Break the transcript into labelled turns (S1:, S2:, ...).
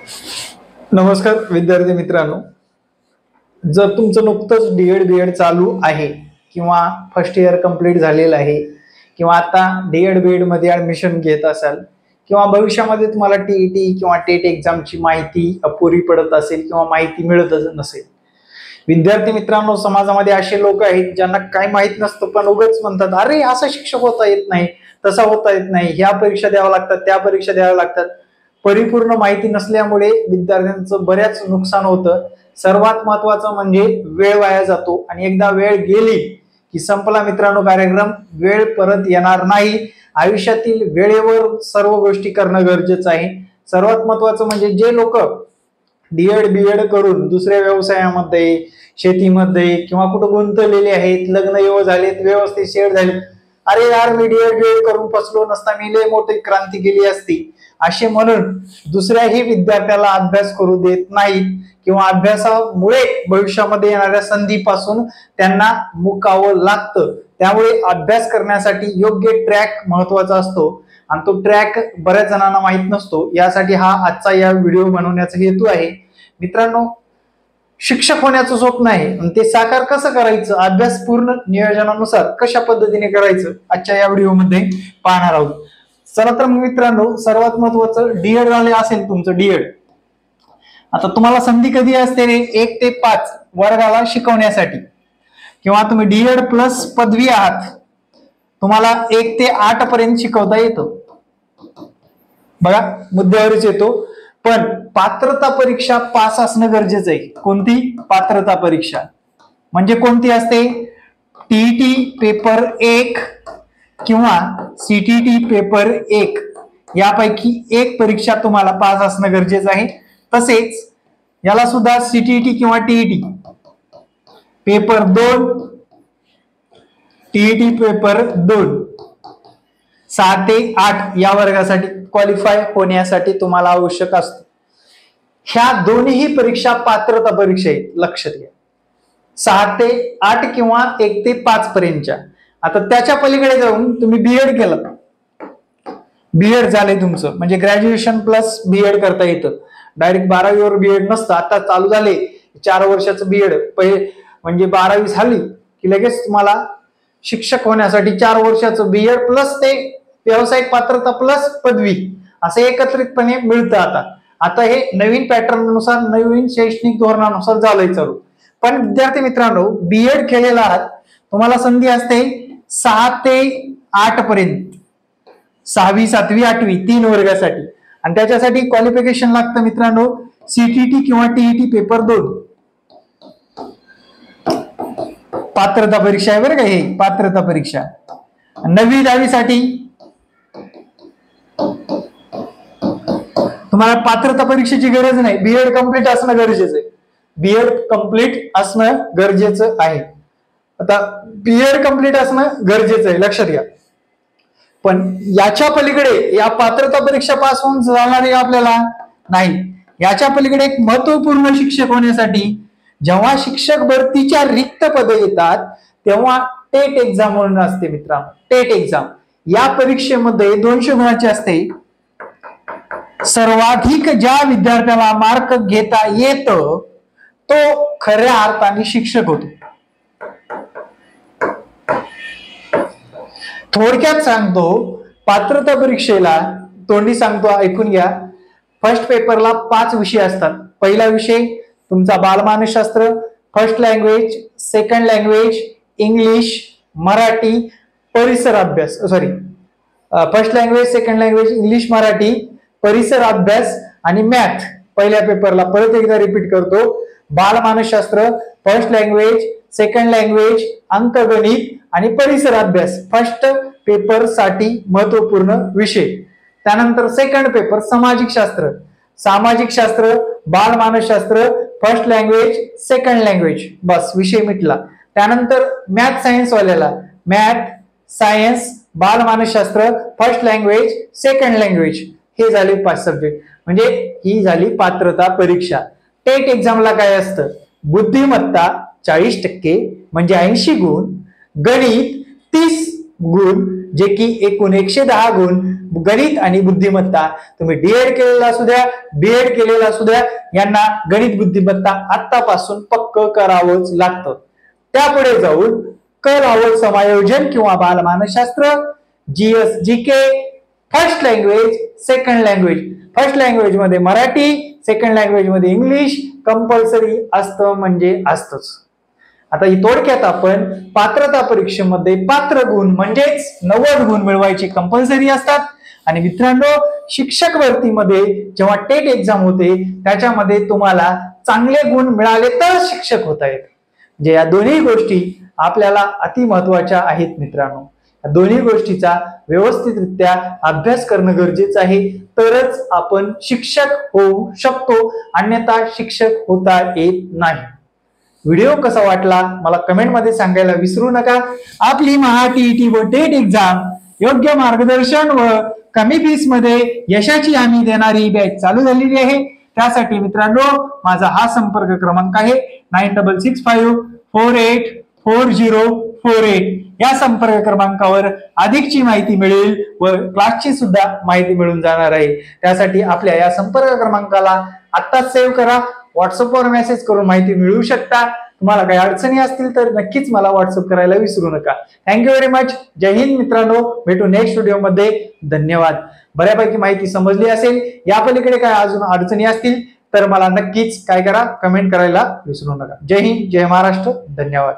S1: नमस्कार विद्यार्थी मित्रांनो, जर तुमचं नुकतंच डीएड बीएड चालू आहे किंवा फर्स्ट इयर कंप्लीट झालेलं आहे किंवा आता डीएड बीएड मध्ये ऍडमिशन घेत असाल किंवा भविष्यामध्ये तुम्हाला टीईटी किंवा टेट एक्झामची माहिती अपुरी पडत असेल किंवा माहिती मिळतच नसेल, विद्यार्थी मित्रांनो, समाजामध्ये असे लोक आहेत ज्यांना काय माहित नसतं पण उगाच म्हणतात, अरे असा शिक्षक होता येत नाही, तसा होता येत नाही, ह्या परीक्षा द्याव्या लागतात, त्या परीक्षा द्याव्या लागतात. परिपूर्ण माहिती नसल्यामुळे विद्यार्थ्यांचं बऱ्याच नुकसान होतं. सर्वात महत्वाचं म्हणजे वेळ वाया जातो आणि एकदा वेळ गेली की संपला मित्रांनो कार्यक्रम, वेळ परत येणार नाही. आयुष्यातील वेळेवर सर्व गोष्टी करणं गरजेचं आहे. सर्वात महत्वाचं म्हणजे जे लोक डीएड बीएड करून दुसऱ्या व्यवसायामध्ये, शेतीमध्ये किंवा कुठं गुंतलेले आहेत, लग्न झालेत, व्यवस्थित शेअर झाले, अरे यार मी डीएड बीएड करून फसलो नसता, मी लय मोठी क्रांती केली असती, असे म्हणून दुसऱ्याही विद्यार्थ्याला अभ्यास करू देत नाहीत किंवा अभ्यासामुळे भविष्यामध्ये येणाऱ्या संधीपासून त्यांना मुकावं लागतं. त्यामुळे अभ्यास करण्यासाठी योग्य ट्रॅक महत्वाचा असतो आणि तो ट्रॅक बऱ्याच जणांना माहित नसतो. यासाठी हा आजचा या व्हिडिओ बनवण्याचा हेतू आहे. मित्रांनो, शिक्षक होण्याचं स्वप्न आहे आणि ते साकार कसं करायचं, अभ्यास पूर्ण नियोजनानुसार कशा पद्धतीने करायचं, आजच्या या व्हिडिओमध्ये पाहणार आहोत. चला तर मित्रांनो, सर्वात महत्वाचं, डीएड झाले असेल तुमचं डीएड, आता तुम्हाला संधी कधी असते रे, 1 ते 5 वर्गाला शिकवण्यासाठी, किंवा तुम्ही डीएड प्लस पदवी आहात, तुम्हाला 1 ते 8 पर्यंत शिकवता येतं. बघा मुद्द्यावरच येतो, पण पात्रता परीक्षा पास असणं गरजेचं आहे. कोणती पात्रता परीक्षा म्हणजे कोणती असते? टीईटी पेपर 1 किंवा सीटीटी पेपर 1 यापैकी एक परीक्षा तुम्हाला पास असणं गरजेचं आहे. तसेच याला सुद्धा सीटीटी किंवा टीईटी पेपर 2, टीईटी पेपर 2 6 ते 8 या वर्गासाठी क्वालिफाय होण्यासाठी तुम्हाला आवश्यक असतं. ह्या दोन्ही परीक्षा पात्रता परीक्षा आहेत, लक्षात घ्या. 6 ते 8 किंवा 1 ते 5 पर्यंतच्या. आता त्याच्या पलीकडे जाऊन तुम्ही बीएड केलं, बीएड झाले तुमचं, म्हणजे ग्रॅज्युएशन प्लस बीएड करता येतं. डायरेक्ट 12वी वर बीएड नसतं, आता चालू झाले 4 वर्षाचं बीएड. पहिले म्हणजे 12वी झाली की लगेच तुम्हाला शिक्षक होण्यासाठी 4 वर्षाचं बीएड प्लस ते व्यावसायिक पात्रता प्लस पदवी असं एकत्रितपणे मिळतं. आता हे नवीन पॅटर्न नुसार, नवीन शैक्षणिक धोरणानुसार झालंय चालू. पण विद्यार्थी मित्रांनो, बीएड केलेला आहात, तुम्हाला संधी असते 6 ते 8 पर्यंत, 6वी 7वी 8वी 3 वर्गासाठी, आणि त्याच्यासाठी क्वालिफिकेशन लागतं मित्रांनो सीटीटी किंवा टीईटी पेपर 2. पात्रता परीक्षा आहे बरं का, हे पात्रता परीक्षा. 9वी 10वी साठी तुम्हाला पात्रता परीक्षेची गरज नाही, बीएड कम्प्लीट असणं गरजेचं आहे. बीएड कम्प्लीट असणं गरजेचं आहे. आता बीएड कम्प्लीट असणं गरजेचं आहे, लक्षात घ्या. पण याच्या पलीकडे या पात्रता परीक्षा पास होऊन जाणारे आपल्याला नाही. याच्या पलीकडे एक महत्वपूर्ण शिक्षक होण्यासाठी जेव्हा शिक्षक भरतीच्या रिक्त पदे येतात तेव्हा टेट एक्झाम म्हणून असते मित्रांनो. टेट एक्झाम या परीक्षेमध्ये 200 गुणाची असते. सर्वाधिक ज्या विद्यार्थ्याला मार्क घेता येत तो खऱ्या अर्थाने शिक्षक होतो. थोडक्यात सांगतो, पात्रता परीक्षेला तोंडी सांगतो, ऐकून घ्या. फर्स्ट पेपरला 5 विषय असतात. पहिला विषय तुमचा बालमानसशास्त्र, first language, second language English, Marathi, परिसर अभ्यास, first language, second language English, Marathi, परिसर अभ्यास आणि मॅथ. पहिल्या पेपरला परत एकदा रिपीट करतो, बालमानसशास्त्र, फर्स्ट लँग्वेज, सेकंड लँग्वेज, अंकगणित आणि परिसर अभ्यास फर्स्ट पेपर साठी महत्वपूर्ण विषय. त्यानंतर सेकंड पेपर सामाजिक शास्त्र, सामाजिक शास्त्र, बालमानसशास्त्र, फर्स्ट लँग्वेज, सेकंड लँग्वेज, बस विषय मिटला. त्यानंतर मॅथ सायन्स वाल्याला मॅथ, सायन्स, बालमानसशास्त्र, फर्स्ट लँग्वेज, सेकंड लँग्वेज, हे झाले 5 सब्जेक्ट. म्हणजे ही झाली पात्रता परीक्षा. टेट एक्झामला काय असतं? बुद्धिमत्ता 40% म्हणजे 80 गुण, गणित 30 गुण, जे की एकूण 110 गुण. गणित आणि बुद्धिमत्ता, तुम्ही डीएड केलेला असू द्या, बीएड केलेला असू द्या, यांना गणित बुद्धिमत्ता आतापासून पक्क करावंच लागतं. त्यापुढे जाऊन क लावल समायोजन किंवा बालमानसशास्त्र, GS GK, first language, second language. First language मध्ये मराठी, सेकंड लँग्वेज मध्ये इंग्लिश कंपल्सरी असतं म्हणजे असतंच. आता थोडक्यात आपण पात्रता परीक्षेमध्ये पात्र गुण म्हणजेच 90 गुण मिळवायचे कंपल्सरी असतात. आणि मित्रांनो, शिक्षक भरतीमध्ये जेव्हा टेट एक्झाम होते त्याच्यामध्ये तुम्हाला चांगले गुण मिळाले तर शिक्षक होता येत. म्हणजे या दोन्ही गोष्टी आपल्याला अति महत्वाच्या आहेत मित्रांनो. या दोन्ही गोष्टीचा व्यवस्थितरित्या अभ्यास करणं गरजेचं आहे, तरच आपण शिक्षक होऊ शकतो, अन्यथा शिक्षक होता येत नाही. व्हिडिओ कसा वाटला मला कमेंट मध्ये सांगायला विसरू नका. आपली महा टीईटी व टेट एक्झाम योग्य मार्गदर्शन व कमी फीस मध्ये यशाची हमी देणारी बॅच चालू झालेली आहे. त्यासाठी मित्रांनो माझा हा संपर्क क्रमांक आहे 9665484048. या संपर्क क्रमांकावर अधिकची माहिती मिळेल व क्लासची सुद्धा माहिती मिळून जाणार आहे. त्यासाठी आपल्या या संपर्क क्रमांकाला आत्ताच सेव्ह करा. व्हॉट्सअपवर मेसेज करून माहिती मिळवू शकता. तुम्हाला काही अडचणी असतील तर नक्कीच मला व्हॉट्सअप करायला विसरू नका. Thank you very much. जय हिंद मित्रांनो. भेटू नेक्स्ट व्हिडिओ मध्ये. धन्यवाद. बऱ्यापैकी माहिती समजली असेल. या पलीकडे काय अजून अडचणी असतील तर मला नक्कीच काय करा, कमेंट करायला विसरू नका. जय हिंद, जय महाराष्ट्र. धन्यवाद.